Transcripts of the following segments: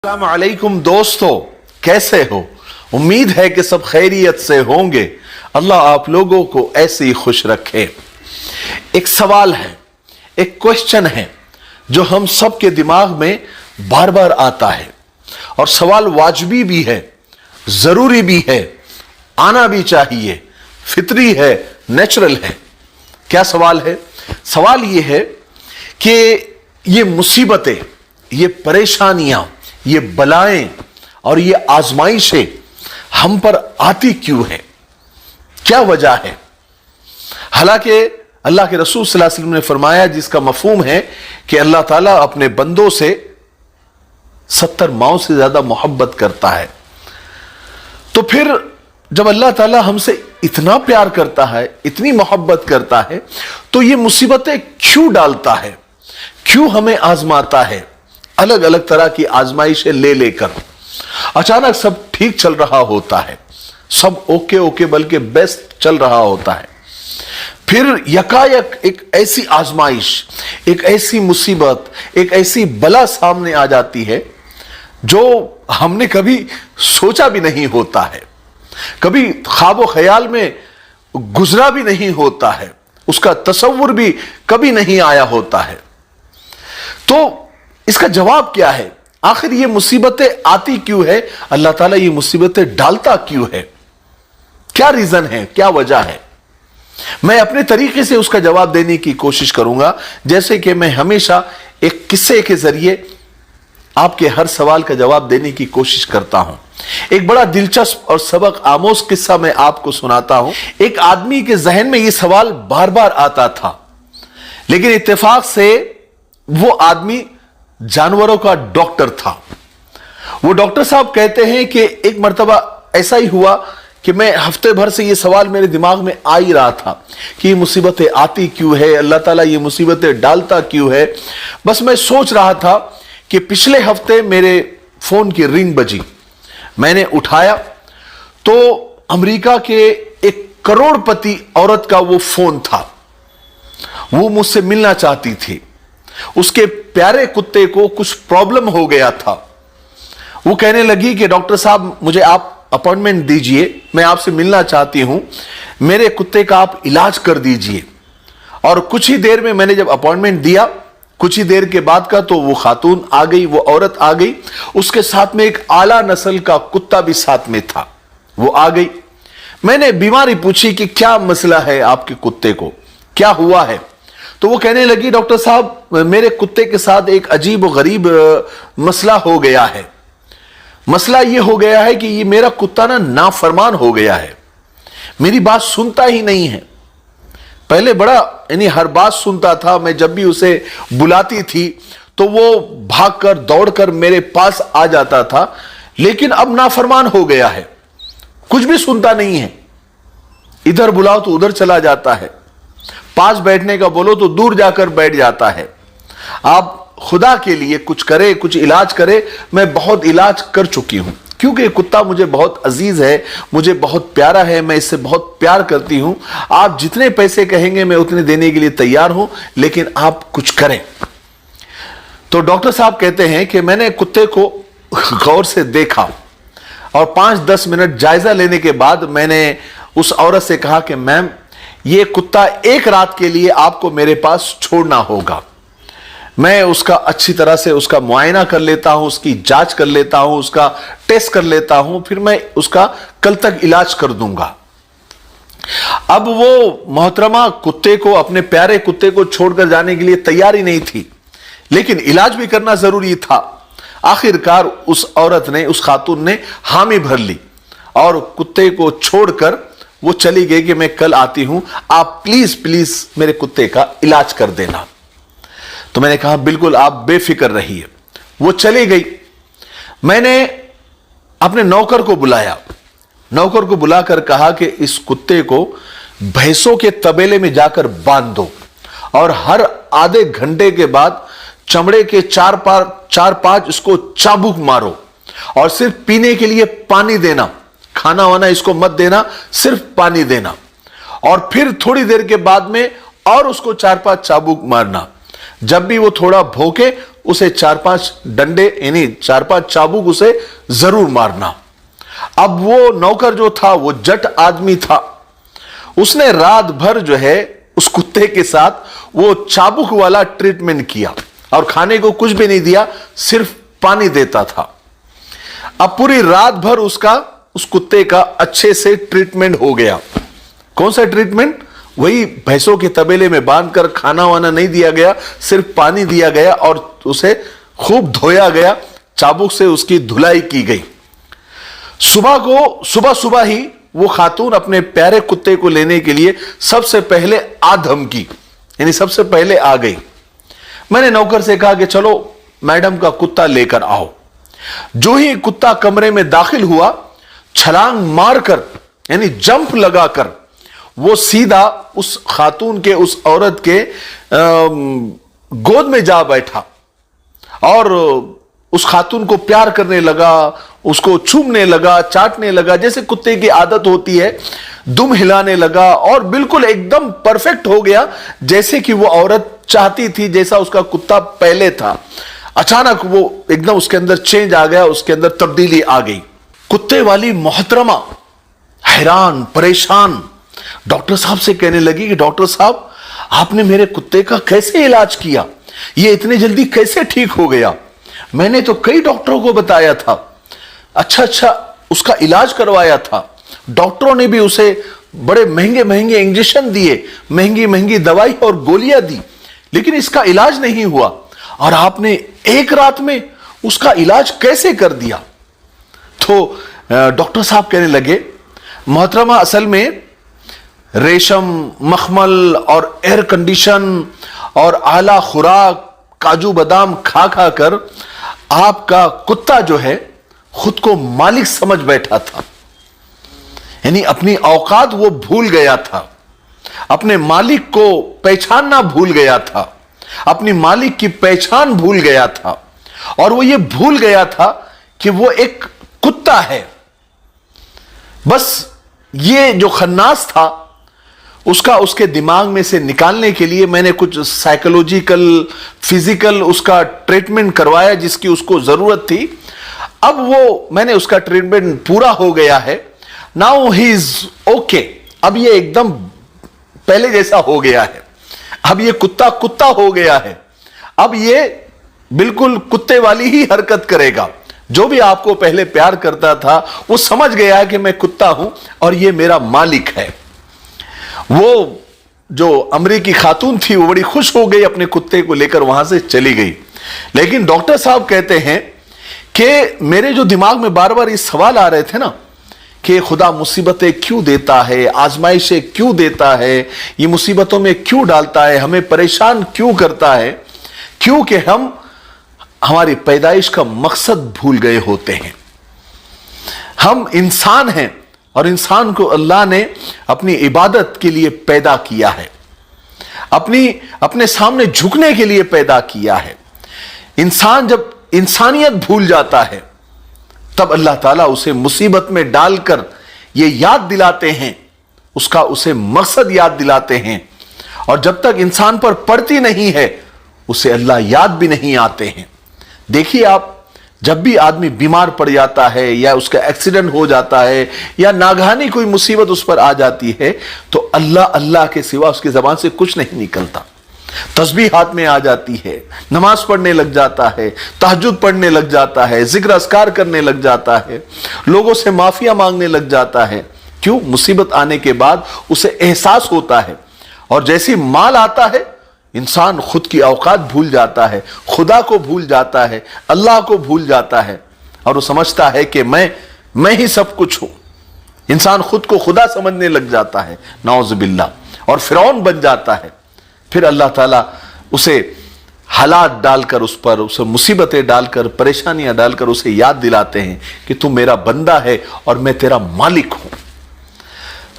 अस्सलाम वालेकुम दोस्तों, कैसे हो? उम्मीद है कि सब खैरियत से होंगे। अल्लाह आप लोगों को ऐसे ही खुश रखे। एक सवाल है, एक क्वेश्चन है जो हम सब के दिमाग में बार बार आता है और सवाल वाजिबी भी है, जरूरी भी है, आना भी चाहिए, फितरी है, नेचुरल है। क्या सवाल है? सवाल यह है कि ये मुसीबतें, ये परेशानियां, ये बलाएं और ये आजमाइशें हम पर आती क्यों है? क्या वजह है? हालांकि अल्लाह के रसूल सल्लल्लाहु अलैहि वसल्लम ने फरमाया, जिसका मफहूम है कि अल्लाह ताला अपने बंदों से 70 माओं से ज्यादा मोहब्बत करता है। तो फिर जब अल्लाह ताला हमसे इतना प्यार करता है, इतनी मोहब्बत करता है, तो ये मुसीबतें क्यों डालता है? क्यों हमें आजमाता है? अलग अलग तरह की आजमाइशें ले लेकर अचानक सब ठीक चल रहा होता है, सब ओके ओके बल्कि बेस्ट चल रहा होता है, फिर यकायक एक ऐसी आजमाइश, एक ऐसी मुसीबत, एक ऐसी बला सामने आ जाती है जो हमने कभी सोचा भी नहीं होता है, कभी ख्वाबो ख्याल में गुजरा भी नहीं होता है, उसका तसव्वुर भी कभी नहीं आया होता है। तो इसका जवाब क्या है? आखिर ये मुसीबतें आती क्यों है? अल्लाह ताला ये मुसीबतें डालता क्यों है? क्या रीजन है? क्या वजह है? मैं अपने तरीके से उसका जवाब देने की कोशिश करूंगा, जैसे कि मैं हमेशा एक किस्से के जरिए आपके हर सवाल का जवाब देने की कोशिश करता हूं। एक बड़ा दिलचस्प और सबक आमोज किस्सा मैं आपको सुनाता हूं। एक आदमी के जहन में यह सवाल बार बार आता था, लेकिन इत्तेफाक से वो आदमी जानवरों का डॉक्टर था। वो डॉक्टर साहब कहते हैं कि एक मर्तबा ऐसा ही हुआ कि मैं हफ्ते भर से ये सवाल मेरे दिमाग में आ ही रहा था कि ये मुसीबतें आती क्यों है, अल्लाह ताला ये मुसीबतें डालता क्यों है। बस मैं सोच रहा था कि पिछले हफ्ते मेरे फोन की रिंग बजी, मैंने उठाया तो अमेरिका के एक करोड़पति औरत का वो फोन था। वो मुझसे मिलना चाहती थी। उसके प्यारे कुत्ते को कुछ प्रॉब्लम हो गया था। वो कहने लगी कि डॉक्टर साहब, मुझे आप अपॉइंटमेंट दीजिए, मैं आपसे मिलना चाहती हूं, मेरे कुत्ते का आप इलाज कर दीजिए। और कुछ ही देर में मैंने जब अपॉइंटमेंट दिया, कुछ ही देर के बाद का, तो वो खातून आ गई, वो औरत आ गई, उसके साथ में एक आला नस्ल का कुत्ता भी साथ में था। वो आ गई, मैंने बीमारी पूछी कि क्या मसला है आपके कुत्ते को, क्या हुआ है? तो वो कहने लगी, डॉक्टर साहब, मेरे कुत्ते के साथ एक अजीब और गरीब मसला हो गया है। मसला ये हो गया है कि ये मेरा कुत्ता ना नाफरमान हो गया है, मेरी बात सुनता ही नहीं है। पहले बड़ा यानी हर बात सुनता था, मैं जब भी उसे बुलाती थी तो वो भागकर दौड़कर मेरे पास आ जाता था, लेकिन अब नाफरमान हो गया है, कुछ भी सुनता नहीं है। इधर बुलाओ तो उधर चला जाता है, पास बैठने का बोलो तो दूर जाकर बैठ जाता है। आप खुदा के लिए कुछ करे, कुछ इलाज करे। मैं बहुत इलाज कर चुकी हूं, क्योंकि कुत्ता मुझे बहुत अजीज है, मुझे बहुत प्यारा है, मैं इससे बहुत प्यार करती हूं। आप जितने पैसे कहेंगे मैं उतने देने के लिए तैयार हूं, लेकिन आप कुछ करें। तो डॉक्टर साहब कहते हैं कि मैंने कुत्ते को गौर से देखा और 5-10 मिनट जायजा लेने के बाद मैंने उस औरत से कहा कि मैम, ये कुत्ता एक रात के लिए आपको मेरे पास छोड़ना होगा। मैं उसका अच्छी तरह से उसका मुआयना कर लेता हूं, उसकी जांच कर लेता हूं, उसका टेस्ट कर लेता हूं, फिर मैं उसका कल तक इलाज कर दूंगा। अब वो मोहतरमा कुत्ते को, अपने प्यारे कुत्ते को छोड़कर जाने के लिए तैयार ही नहीं थी, लेकिन इलाज भी करना जरूरी था। आखिरकार उस औरत ने, उस खातून ने हामी भर ली और कुत्ते को छोड़कर वो चली गई कि मैं कल आती हूं, आप प्लीज प्लीज मेरे कुत्ते का इलाज कर देना। तो मैंने कहा बिल्कुल, आप बेफिक्र रहिए। वो चली गई। मैंने अपने नौकर को बुलाया, नौकर को बुलाकर कहा कि इस कुत्ते को भैंसों के तबेले में जाकर बांध दो और हर आधे घंटे के बाद चमड़े के 4-5 इसको चाबुक मारो और सिर्फ पीने के लिए पानी देना, खाना वाना इसको मत देना, सिर्फ पानी देना। और फिर थोड़ी देर के बाद में और उसको 4-5 चाबुक मारना। जब भी वो थोड़ा भौंके उसे 4-5 डंडे यानी 4-5 चाबुक उसे जरूर मारना। अब वो नौकर जो था वो जट आदमी था, उसने रात भर जो है उस कुत्ते के साथ वो चाबुक वाला ट्रीटमेंट किया और खाने को कुछ भी नहीं दिया, सिर्फ पानी देता था। अब पूरी रात भर उस कुत्ते का अच्छे से ट्रीटमेंट हो गया। कौन सा ट्रीटमेंट? वही भैंसों के तबेले में बांधकर खाना वाना नहीं दिया गया, सिर्फ पानी दिया गया और उसे खूब धोया गया, चाबुक से उसकी धुलाई की गई। सुबह ही वो खातून अपने प्यारे कुत्ते को लेने के लिए सबसे पहले धमकी यानी सबसे पहले आ गई। मैंने नौकर से कहा कि चलो मैडम का कुत्ता लेकर आओ। जो ही कुत्ता कमरे में दाखिल हुआ, छलांग मारकर यानी जंप लगाकर वो सीधा उस खातून के, उस औरत के गोद में जा बैठा और उस खातून को प्यार करने लगा, उसको चूमने लगा, चाटने लगा, जैसे कुत्ते की आदत होती है, दुम हिलाने लगा और बिल्कुल एकदम परफेक्ट हो गया, जैसे कि वो औरत चाहती थी, जैसा उसका कुत्ता पहले था। अचानक वो एकदम उसके अंदर चेंज आ गया, उसके अंदर तब्दीली आ गई। कुत्ते वाली मोहतरमा हैरान परेशान डॉक्टर साहब से कहने लगी कि डॉक्टर साहब, आपने मेरे कुत्ते का कैसे इलाज किया? ये इतनी जल्दी कैसे ठीक हो गया? मैंने तो कई डॉक्टरों को बताया था, अच्छा उसका इलाज करवाया था, डॉक्टरों ने भी उसे बड़े महंगे इंजेक्शन दिए, महंगी दवाई और गोलियां दी, लेकिन इसका इलाज नहीं हुआ, और आपने एक रात में उसका इलाज कैसे कर दिया? तो डॉक्टर साहब कहने लगे, मोहतरमा, असल में रेशम, मखमल और एयर कंडीशन और आला खुराक, काजू बादाम खा कर आपका कुत्ता जो है खुद को मालिक समझ बैठा था, यानी अपनी औकात वो भूल गया था, अपने मालिक को पहचानना भूल गया था, अपनी मालिक की पहचान भूल गया था, और वो ये भूल गया था कि वो एक कुत्ता है। बस ये जो खन्नास था उसका उसके दिमाग में से निकालने के लिए मैंने कुछ साइकोलॉजिकल, फिजिकल उसका ट्रीटमेंट करवाया जिसकी उसको जरूरत थी। अब वो मैंने उसका ट्रीटमेंट पूरा हो गया है। Now he is okay. अब ये एकदम पहले जैसा हो गया है। अब ये कुत्ता हो गया है। अब ये बिल्कुल कुत्ते वाली ही हरकत करेगा। जो भी आपको पहले प्यार करता था वो समझ गया है कि मैं कुत्ता हूं और ये मेरा मालिक है। वो जो अमरीकी खातून थी वो बड़ी खुश हो गई, अपने कुत्ते को लेकर वहां से चली गई। लेकिन डॉक्टर साहब कहते हैं कि मेरे जो दिमाग में बार बार ये सवाल आ रहे थे ना कि खुदा मुसीबतें क्यों देता है, आजमाइशें क्यों देता है, ये मुसीबतों में क्यों डालता है, हमें परेशान क्यों करता है, क्योंकि हम हमारी पैदाइश का मकसद भूल गए होते हैं। हम इंसान हैं और इंसान को अल्लाह ने अपनी इबादत के लिए पैदा किया है, अपने सामने झुकने के लिए पैदा किया है। इंसान जब इंसानियत भूल जाता है तब अल्लाह ताला उसे मुसीबत में डालकर ये याद दिलाते हैं, उसे मकसद याद दिलाते हैं, और जब तक इंसान पर पड़ती नहीं है उसे अल्लाह याद भी नहीं आते हैं। देखिए आप, जब भी आदमी बीमार पड़ जाता है या उसका एक्सीडेंट हो जाता है या नागहानी कोई मुसीबत उस पर आ जाती है तो अल्लाह अल्लाह के सिवा उसकी जबान से कुछ नहीं निकलता। तस्बीह हाथ में आ जाती है, नमाज पढ़ने लग जाता है, तहज्जुद पढ़ने लग जाता है, जिक्र अस्कार करने लग जाता है, लोगों से माफिया मांगने लग जाता है। क्यों? मुसीबत आने के बाद उसे एहसास होता है, और जैसी माल आता है इंसान खुद की औकात भूल जाता है, खुदा को भूल जाता है, अल्लाह को भूल जाता है, और वो समझता है कि मैं ही सब कुछ हूं। इंसान खुद को खुदा समझने लग जाता है, नाउज़ बिल्लाह, और फिरौन बन जाता है। फिर अल्लाह ताला उसे हालात डालकर, उसे मुसीबतें डालकर, परेशानियां डालकर उसे याद दिलाते हैं कि तू मेरा बंदा है और मैं तेरा मालिक हूं।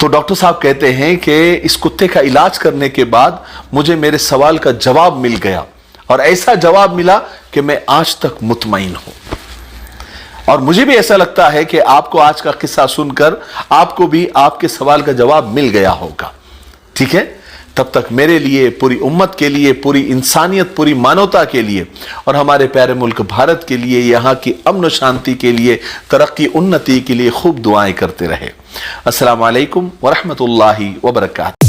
तो डॉक्टर साहब कहते हैं कि इस कुत्ते का इलाज करने के बाद मुझे मेरे सवाल का जवाब मिल गया, और ऐसा जवाब मिला कि मैं आज तक मुतमईन हूं। और मुझे भी ऐसा लगता है कि आपको आज का किस्सा सुनकर आपको भी आपके सवाल का जवाब मिल गया होगा। ठीक है, تب تک میرے لیے، پوری امت کے لیے، پوری انسانیت، پوری مانوتا کے لیے اور ہمارے پیارے ملک بھارت کے لیے، یہاں کی امن و شانتی کے لیے، ترقی انتی کے لیے خوب دعائیں کرتے رہے۔ السلام علیکم ورحمۃ اللہ وبرکاتہ۔